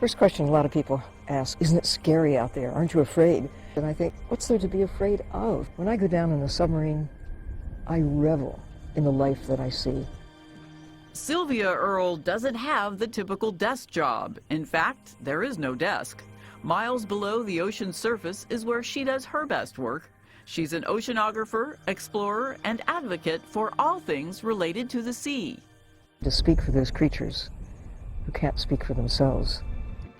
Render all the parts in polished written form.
First question a lot of people ask, isn't it scary out there? Aren't you afraid? And I think, what's there to be afraid of? When I go down in a submarine, I revel in the life that I see. Sylvia Earle doesn't have the typical desk job. In fact, there is no desk. Miles below the ocean's surface is where she does her best work. She's an oceanographer, explorer, and advocate for all things related to the sea. To speak for those creatures who can't speak for themselves.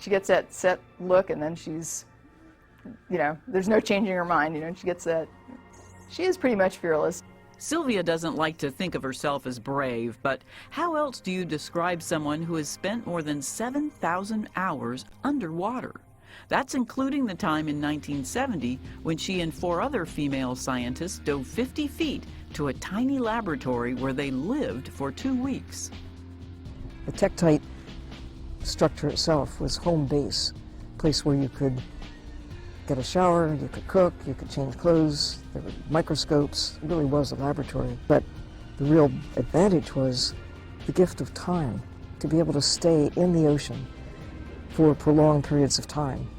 She gets that set look, and then she's, there's no changing her mind, she gets that. She is pretty much fearless. Sylvia doesn't like to think of herself as brave, but how else do you describe someone who has spent more than 7,000 hours underwater? That's including the time in 1970 when she and 4 other female scientists dove 50 feet to a tiny laboratory where they lived for 2 weeks. The Tektite structure itself was home base, a place where you could get a shower, you could cook, you could change clothes, there were microscopes. It really was a laboratory. But the real advantage was the gift of time, to be able to stay in the ocean for prolonged periods of time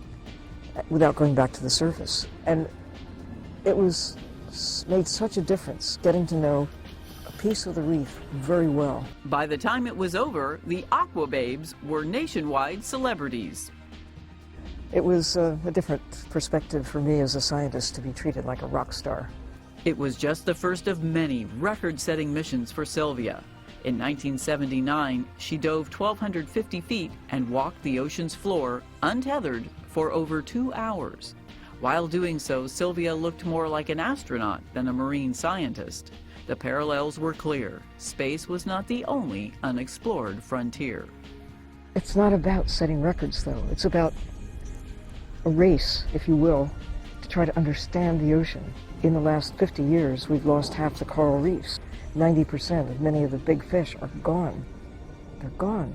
without going back to the surface. And it made such a difference getting to know a piece of the reef very well. By the time it was over, the Aqua Babes were nationwide celebrities. It was a different perspective for me as a scientist to be treated like a rock star. It was just the first of many record-setting missions for Sylvia. In 1979, she dove 1,250 feet and walked the ocean's floor, untethered, for over 2 hours. While doing so, Sylvia looked more like an astronaut than a marine scientist. The parallels were clear. Space was not the only unexplored frontier. It's not about setting records, though. It's about a race, if you will, to try to understand the ocean. In the last 50 years, we've lost half the coral reefs. 90% of many of the big fish are gone. They're gone.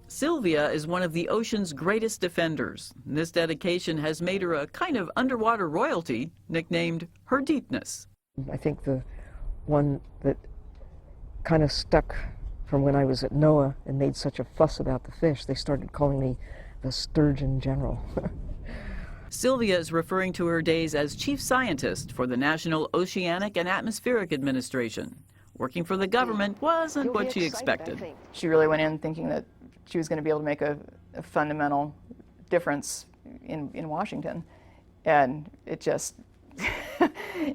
Sylvia is one of the ocean's greatest defenders. This dedication has made her a kind of underwater royalty, nicknamed her deepness. I think the one that kind of stuck from when I was at NOAA and made such a fuss about the fish, they started calling me the Sturgeon General. Sylvia is referring to her days as chief scientist for the National Oceanic and Atmospheric Administration. Working for the government wasn't what she expected. She really went in thinking that she was going to be able to make a fundamental difference in Washington. And it just,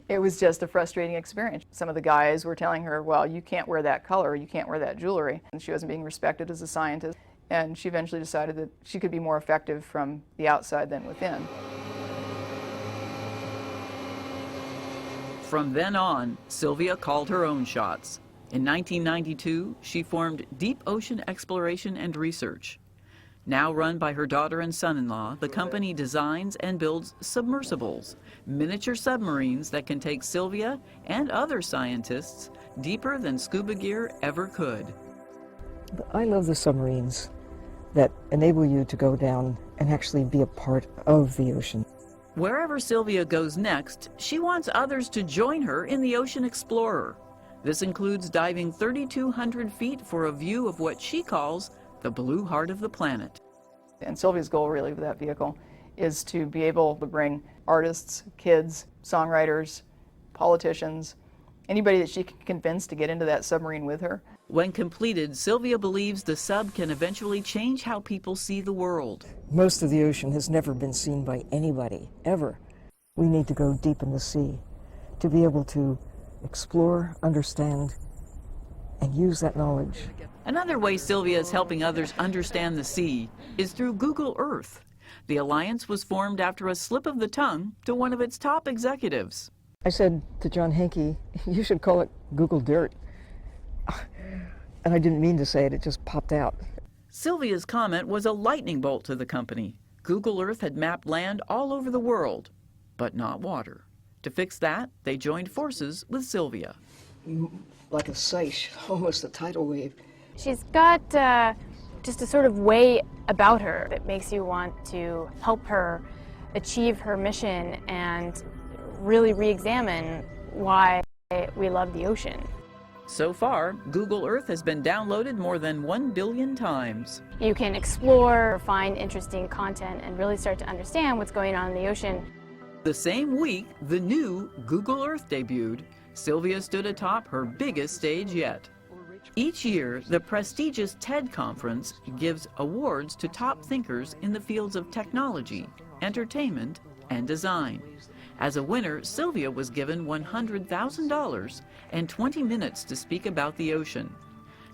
it was just a frustrating experience. Some of the guys were telling her, well, you can't wear that color, you can't wear that jewelry. And she wasn't being respected as a scientist. And she eventually decided that she could be more effective from the outside than within. From then on, Sylvia called her own shots. In 1992, she formed Deep Ocean Exploration and Research. Now run by her daughter and son-in-law, the company designs and builds submersibles, miniature submarines that can take Sylvia and other scientists deeper than scuba gear ever could. I love the submarines that enable you to go down and actually be a part of the ocean. Wherever Sylvia goes next, she wants others to join her in the Ocean Explorer. This includes diving 3,200 feet for a view of what she calls the blue heart of the planet. And Sylvia's goal really with that vehicle is to be able to bring artists, kids, songwriters, politicians, anybody that she can convince to get into that submarine with her. When completed, Sylvia believes the sub can eventually change how people see the world. Most of the ocean has never been seen by anybody, ever. We need to go deep in the sea to be able to explore, understand, and use that knowledge. Another way Sylvia is helping others understand the sea is through Google Earth. The alliance was formed after a slip of the tongue to one of its top executives. I said to John Hankey, you should call it Google Dirt. And I didn't mean to say it, it just popped out. Sylvia's comment was a lightning bolt to the company. Google Earth had mapped land all over the world, but not water. To fix that, they joined forces with Sylvia. Like a seiche, almost a tidal wave. She's got just a sort of way about her that makes you want to help her achieve her mission and really re-examine why we love the ocean. So far, Google Earth has been downloaded more than 1 billion times. You can explore, find interesting content, and really start to understand what's going on in the ocean. The same week the new Google Earth debuted, Sylvia stood atop her biggest stage yet. Each year, the prestigious TED conference gives awards to top thinkers in the fields of technology, entertainment, and design. As a winner, Sylvia was given $100,000 and 20 minutes to speak about the ocean.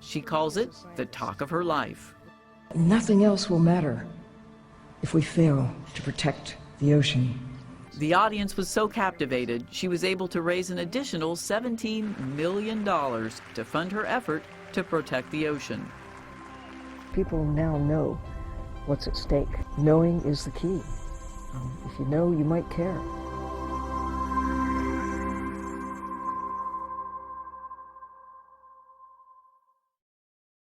She calls it the talk of her life. Nothing else will matter if we fail to protect the ocean. The audience was so captivated, she was able to raise an additional $17 million to fund her effort to protect the ocean. People now know what's at stake. Knowing is the key. If you know, you might care.